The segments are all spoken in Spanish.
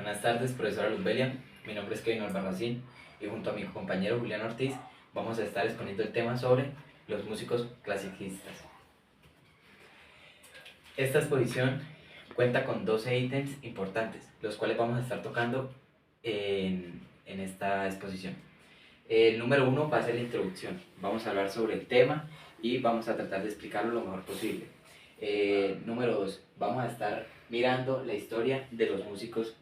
Buenas tardes, profesora Luzbelia. Mi nombre es Kevin Albarracín y junto a mi compañero Julián Ortiz vamos a estar exponiendo el tema sobre los músicos clasicistas. Esta exposición cuenta con 12 ítems importantes, los cuales vamos a estar tocando en esta exposición. El número 1 va a ser la introducción. Vamos a hablar sobre el tema y vamos a tratar de explicarlo lo mejor posible. Número 2, vamos a estar mirando la historia de los músicos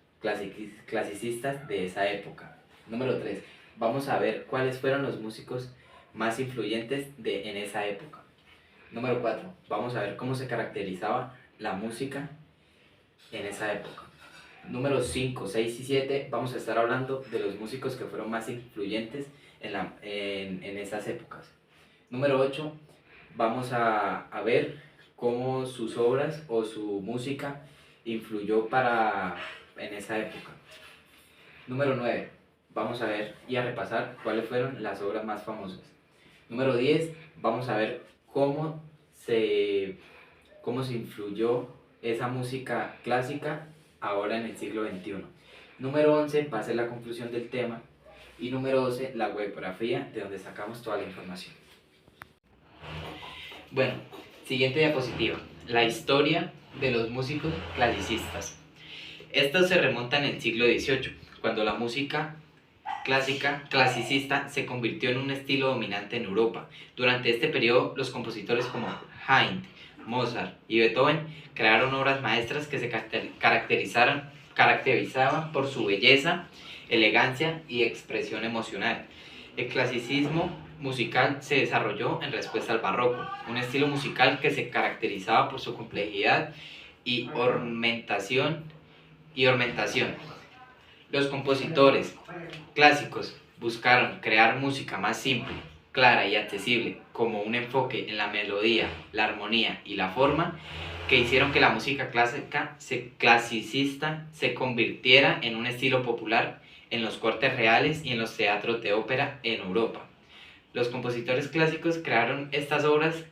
clasicistas de esa época. Número 3, vamos a ver cuáles fueron los músicos más influyentes en esa época. Número 4, vamos a ver cómo se caracterizaba la música en esa época. Número 5, 6 y 7, vamos a estar hablando de los músicos que fueron más influyentes en esas épocas. Número 8, vamos a ver cómo sus obras o su música influyó en esa época. Número 9, vamos a ver y a repasar cuáles fueron las obras más famosas. Número 10, vamos a ver cómo se influyó esa música clásica ahora en el siglo XXI. Número 11 va a ser la conclusión del tema y número 12 la webografía de donde sacamos toda la información. Bueno, siguiente diapositiva, la historia de los músicos clasicistas. Esto se remonta en el siglo XVIII, cuando la música clasicista se convirtió en un estilo dominante en Europa. Durante este periodo, los compositores como Haydn, Mozart y Beethoven crearon obras maestras que se caracterizaban por su belleza, elegancia y expresión emocional. El clasicismo musical se desarrolló en respuesta al barroco, un estilo musical que se caracterizaba por su complejidad y ornamentación. Los compositores clásicos buscaron crear música más simple, clara y accesible, como un enfoque en la melodía, la armonía y la forma, que hicieron que la música clasicista se convirtiera en un estilo popular en los cortes reales y en los teatros de ópera en Europa. Los compositores clásicos crearon estas obras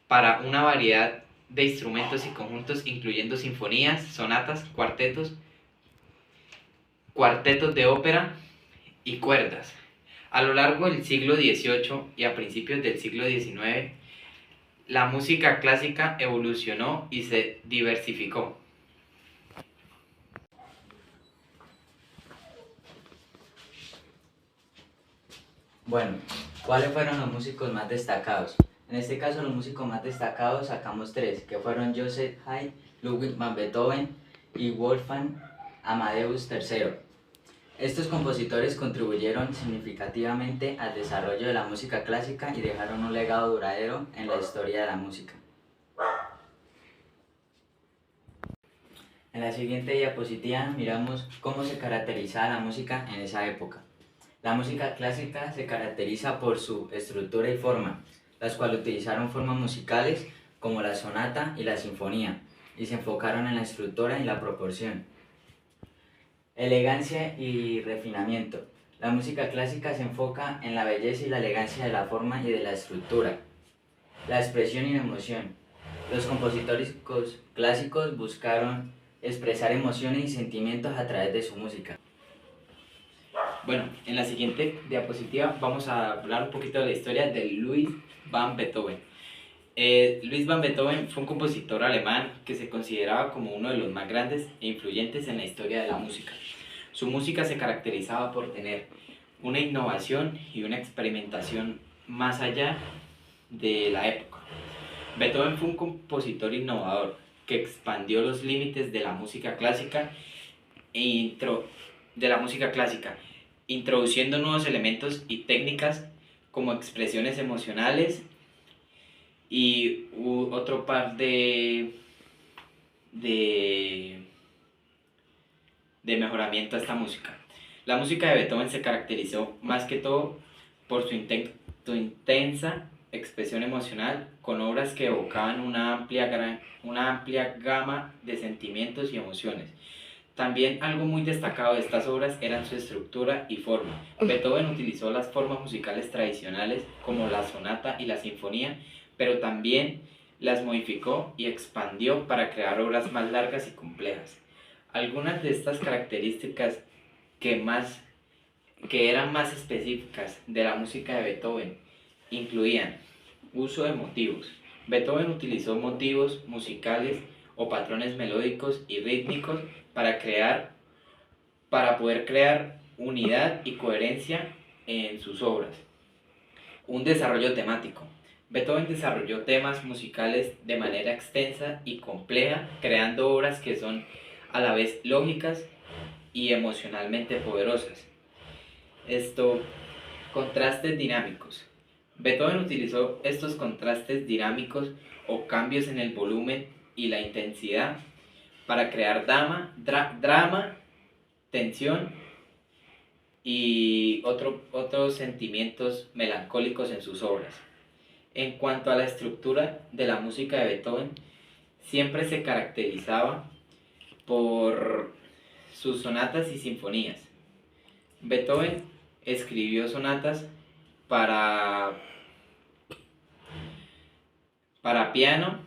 para una variedad de instrumentos y conjuntos, incluyendo sinfonías, sonatas, cuartetos de ópera y cuerdas. A lo largo del siglo XVIII y a principios del siglo XIX, la música clásica evolucionó y se diversificó. Bueno, ¿cuáles fueron los músicos más destacados? En este caso, los músicos más destacados sacamos tres, que fueron Joseph Haydn, Ludwig van Beethoven y Wolfgang Amadeus III. Estos compositores contribuyeron significativamente al desarrollo de la música clásica y dejaron un legado duradero en la historia de la música. En la siguiente diapositiva miramos cómo se caracterizaba la música en esa época. La música clásica se caracteriza por su estructura y forma, las cuales utilizaron formas musicales como la sonata y la sinfonía, y se enfocaron en la estructura y la proporción. Elegancia y refinamiento. La música clásica se enfoca en la belleza y la elegancia de la forma y de la estructura. La expresión y la emoción. Los compositores clásicos buscaron expresar emociones y sentimientos a través de su música. Bueno, en la siguiente diapositiva vamos a hablar un poquito de la historia de Ludwig van Beethoven. Ludwig van Beethoven fue un compositor alemán que se consideraba como uno de los más grandes e influyentes en la historia de la música. Su música se caracterizaba por tener una innovación y una experimentación más allá de la época. Beethoven fue un compositor innovador que expandió los límites de la música clásica introduciendo nuevos elementos y técnicas como expresiones emocionales y otro par de mejoramiento a esta música. La música de Beethoven se caracterizó más que todo por su intensa expresión emocional, con obras que evocaban una amplia gama de sentimientos y emociones. También algo muy destacado de estas obras eran su estructura y forma. Beethoven utilizó las formas musicales tradicionales como la sonata y la sinfonía, pero también las modificó y expandió para crear obras más largas y complejas. Algunas de estas características que, que eran más específicas de la música de Beethoven incluían uso de motivos. Beethoven utilizó motivos musicales o patrones melódicos y rítmicos para poder crear unidad y coherencia en sus obras. Un desarrollo temático. Beethoven desarrolló temas musicales de manera extensa y compleja, creando obras que son a la vez lógicas y emocionalmente poderosas. Contrastes dinámicos. Beethoven utilizó estos contrastes dinámicos o cambios en el volumen y la intensidad para crear drama, tensión y otros sentimientos melancólicos en sus obras. En cuanto a la estructura de la música de Beethoven, siempre se caracterizaba por sus sonatas y sinfonías. Beethoven escribió sonatas para piano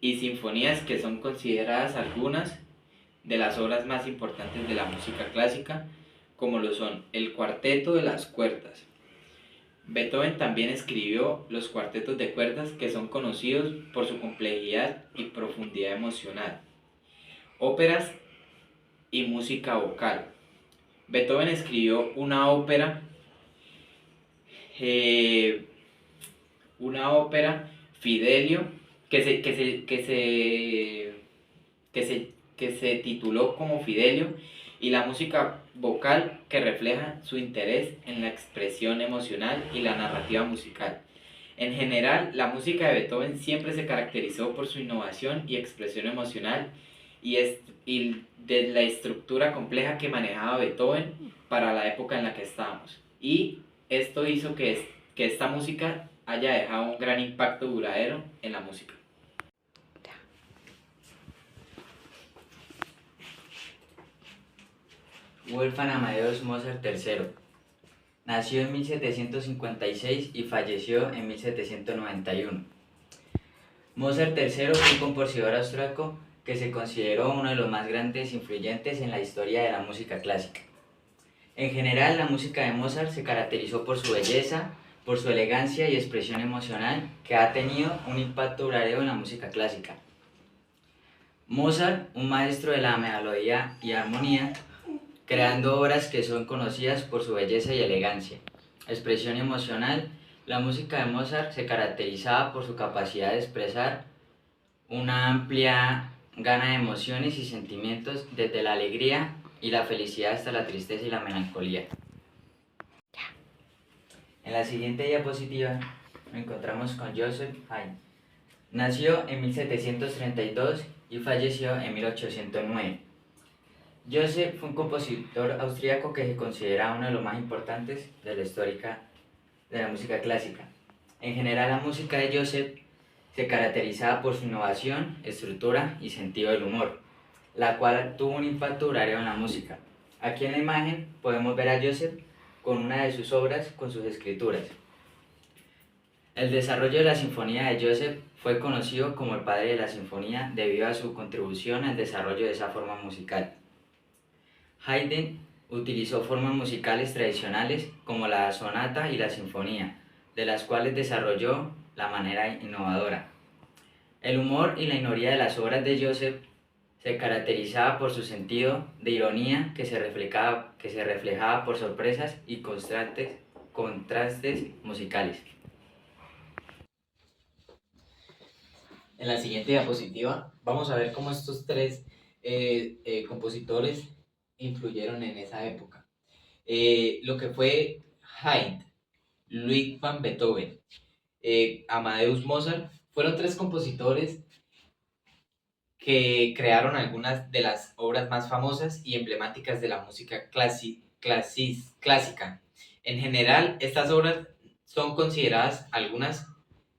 y sinfonías que son consideradas algunas de las obras más importantes de la música clásica, como lo son el Cuarteto de las Cuerdas. Beethoven también escribió los cuartetos de cuerdas, que son conocidos por su complejidad y profundidad emocional. Óperas y música vocal. Beethoven escribió una ópera Fidelio, que se tituló como Fidelio, y la música vocal, que refleja su interés en la expresión emocional y la narrativa musical. En general, la música de Beethoven siempre se caracterizó por su innovación y expresión emocional y de la estructura compleja que manejaba Beethoven para la época en la que estábamos. Y esto hizo que esta música haya dejado un gran impacto duradero en la música. Wolfgang Amadeus Mozart III. Nació en 1756 y falleció en 1791. Mozart III fue un compositor austriaco que se consideró uno de los más grandes e influyentes en la historia de la música clásica. En general, la música de Mozart se caracterizó por su belleza, por su elegancia y expresión emocional, que ha tenido un impacto duradero en la música clásica. Mozart, un maestro de la melodía y armonía, creando obras que son conocidas por su belleza y elegancia. Expresión emocional. La música de Mozart se caracterizaba por su capacidad de expresar una amplia gama de emociones y sentimientos, desde la alegría y la felicidad hasta la tristeza y la melancolía. En la siguiente diapositiva nos encontramos con Joseph Haydn. Nació en 1732 y falleció en 1809. Joseph fue un compositor austríaco que se considera uno de los más importantes de la histórica de la música clásica. En general, la música de Joseph se caracterizaba por su innovación, estructura y sentido del humor, la cual tuvo un impacto duradero en la música. Aquí en la imagen podemos ver a Joseph con una de sus obras, con sus escrituras. El desarrollo de la sinfonía de Joseph fue conocido como el padre de la sinfonía debido a su contribución al desarrollo de esa forma musical. Haydn utilizó formas musicales tradicionales como la sonata y la sinfonía, de las cuales desarrolló la manera innovadora. El humor y la ironía de las obras de Joseph se caracterizaba por su sentido de ironía que se reflejaba por sorpresas y contrastes musicales. En la siguiente diapositiva vamos a ver cómo estos tres compositores influyeron en esa época. Lo que fue Haydn, Ludwig van Beethoven, Amadeus Mozart, fueron tres compositores que crearon algunas de las obras más famosas y emblemáticas de la música clásica. En general, estas obras son consideradas algunas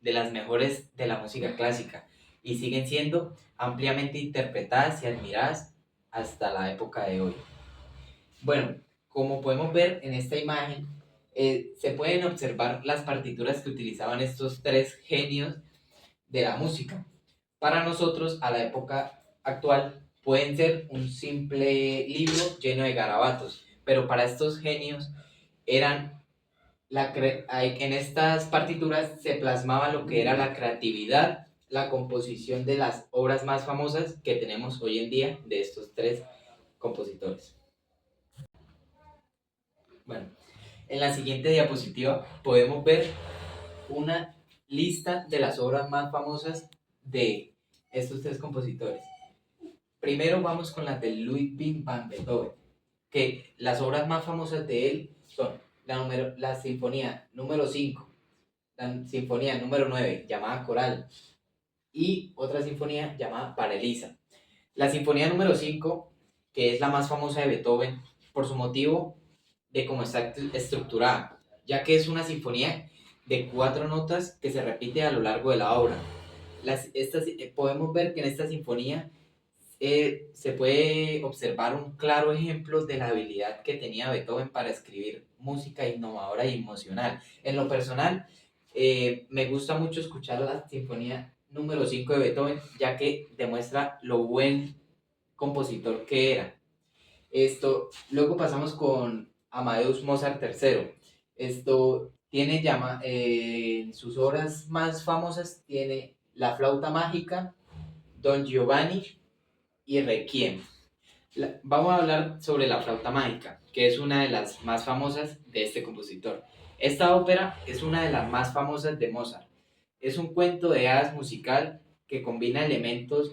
de las mejores de la música clásica y siguen siendo ampliamente interpretadas y admiradas hasta la época de hoy. Bueno, como podemos ver en esta imagen, se pueden observar las partituras que utilizaban estos tres genios de la música. Para nosotros, a la época actual, pueden ser un simple libro lleno de garabatos, pero para estos genios eran en estas partituras se plasmaba lo que era la creatividad, la composición de las obras más famosas que tenemos hoy en día de estos tres compositores. Bueno, en la siguiente diapositiva podemos ver una lista de las obras más famosas de estos tres compositores. Primero vamos con las de Ludwig van Beethoven, que las obras más famosas de él son la Sinfonía número 5, la Sinfonía número 9 llamada Coral y otra sinfonía llamada Paralisa. La Sinfonía número 5, que es la más famosa de Beethoven, por su motivo de cómo está estructurada, ya que es una sinfonía de 4 notas que se repite a lo largo de la obra. Podemos ver que en esta sinfonía se puede observar un claro ejemplo de la habilidad que tenía Beethoven para escribir música innovadora y emocional. En lo personal, me gusta mucho escuchar la Sinfonía número 5 de Beethoven, ya que demuestra lo buen compositor que era. Luego pasamos con Amadeus Mozart III. En sus obras más famosas tiene La flauta mágica, Don Giovanni y Requiem. Vamos a hablar sobre la flauta mágica, que es una de las más famosas de este compositor. Esta ópera es una de las más famosas de Mozart. Es un cuento de hadas musical que combina elementos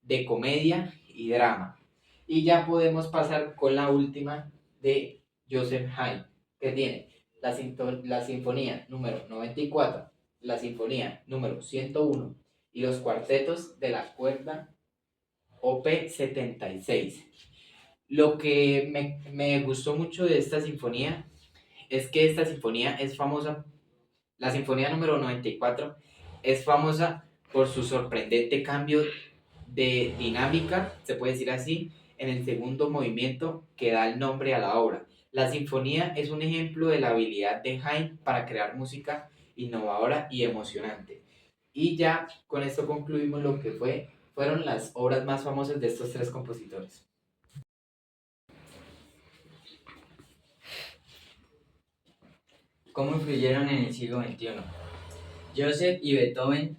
de comedia y drama. Y ya podemos pasar con la última de Joseph Haydn, que tiene la sinfonía número 94, la sinfonía número 101 y los cuartetos de la cuerda OP 76. Lo que me gustó mucho de esta sinfonía es que esta sinfonía es famosa, la sinfonía número 94 es famosa por su sorprendente cambio de dinámica, se puede decir así, en el segundo movimiento que da el nombre a la obra. La sinfonía es un ejemplo de la habilidad de Haydn para crear música innovadora y emocionante. Y ya con esto concluimos lo que fueron las obras más famosas de estos tres compositores. ¿Cómo influyeron en el siglo XXI? Joseph y Beethoven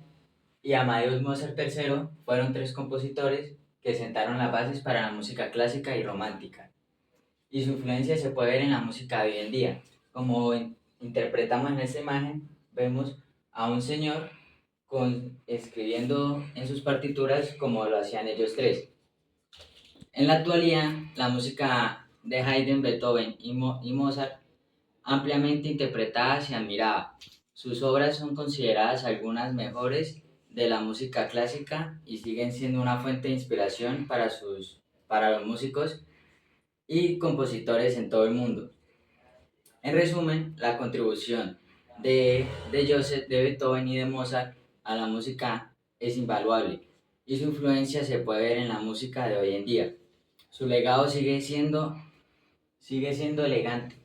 y Amadeus Mozart III fueron tres compositores que sentaron las bases para la música clásica y romántica, y su influencia se puede ver en la música de hoy en día. Como interpretamos en esta imagen, vemos a un señor escribiendo en sus partituras como lo hacían ellos tres. En la actualidad, la música de Haydn, Beethoven y Mozart ampliamente interpretada y admirada. Sus obras son consideradas algunas mejores de la música clásica y siguen siendo una fuente de inspiración para los músicos y compositores en todo el mundo. En resumen, la contribución de Joseph, de Beethoven y de Mozart a la música es invaluable y su influencia se puede ver en la música de hoy en día. Su legado sigue siendo elegante,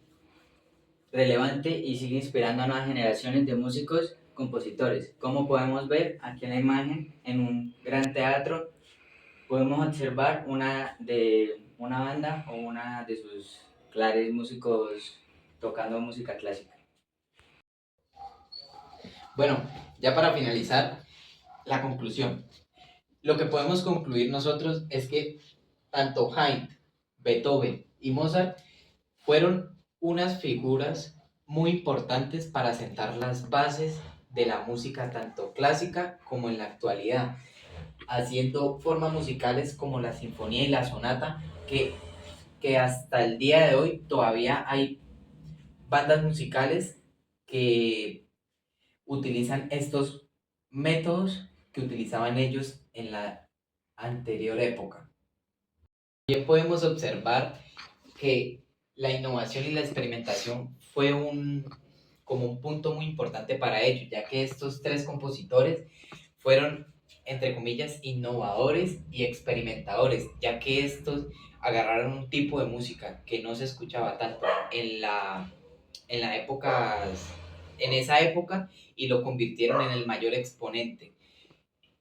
relevante y sigue inspirando a nuevas generaciones de músicos compositores. Como podemos ver aquí en la imagen, en un gran teatro, podemos observar una banda o una de sus clares músicos tocando música clásica. Bueno, ya para finalizar, la conclusión. Lo que podemos concluir nosotros es que tanto Haydn, Beethoven y Mozart fueron unas figuras muy importantes para sentar las bases de la música tanto clásica como en la actualidad, haciendo formas musicales como la sinfonía y la sonata que hasta el día de hoy todavía hay bandas musicales que utilizan estos métodos que utilizaban ellos en la anterior época. También podemos observar que la innovación y la experimentación fue como un punto muy importante para ellos, ya que estos tres compositores fueron, entre comillas, innovadores y experimentadores, ya que estos agarraron un tipo de música que no se escuchaba tanto en la época, en esa época y lo convirtieron en el mayor exponente.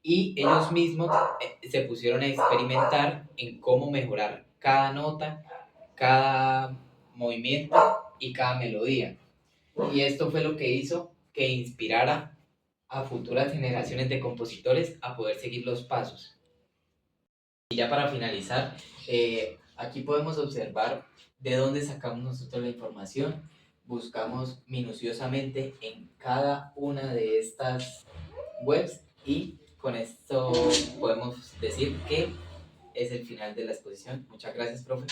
y ellos mismos se pusieron a experimentar en cómo mejorar cada nota, cada movimiento y cada melodía. Y esto fue lo que hizo que inspirara a futuras generaciones de compositores a poder seguir los pasos. Y ya para finalizar, aquí podemos observar de dónde sacamos nosotros la información. Buscamos minuciosamente en cada una de estas webs y con esto podemos decir que es el final de la exposición. Muchas gracias, profe.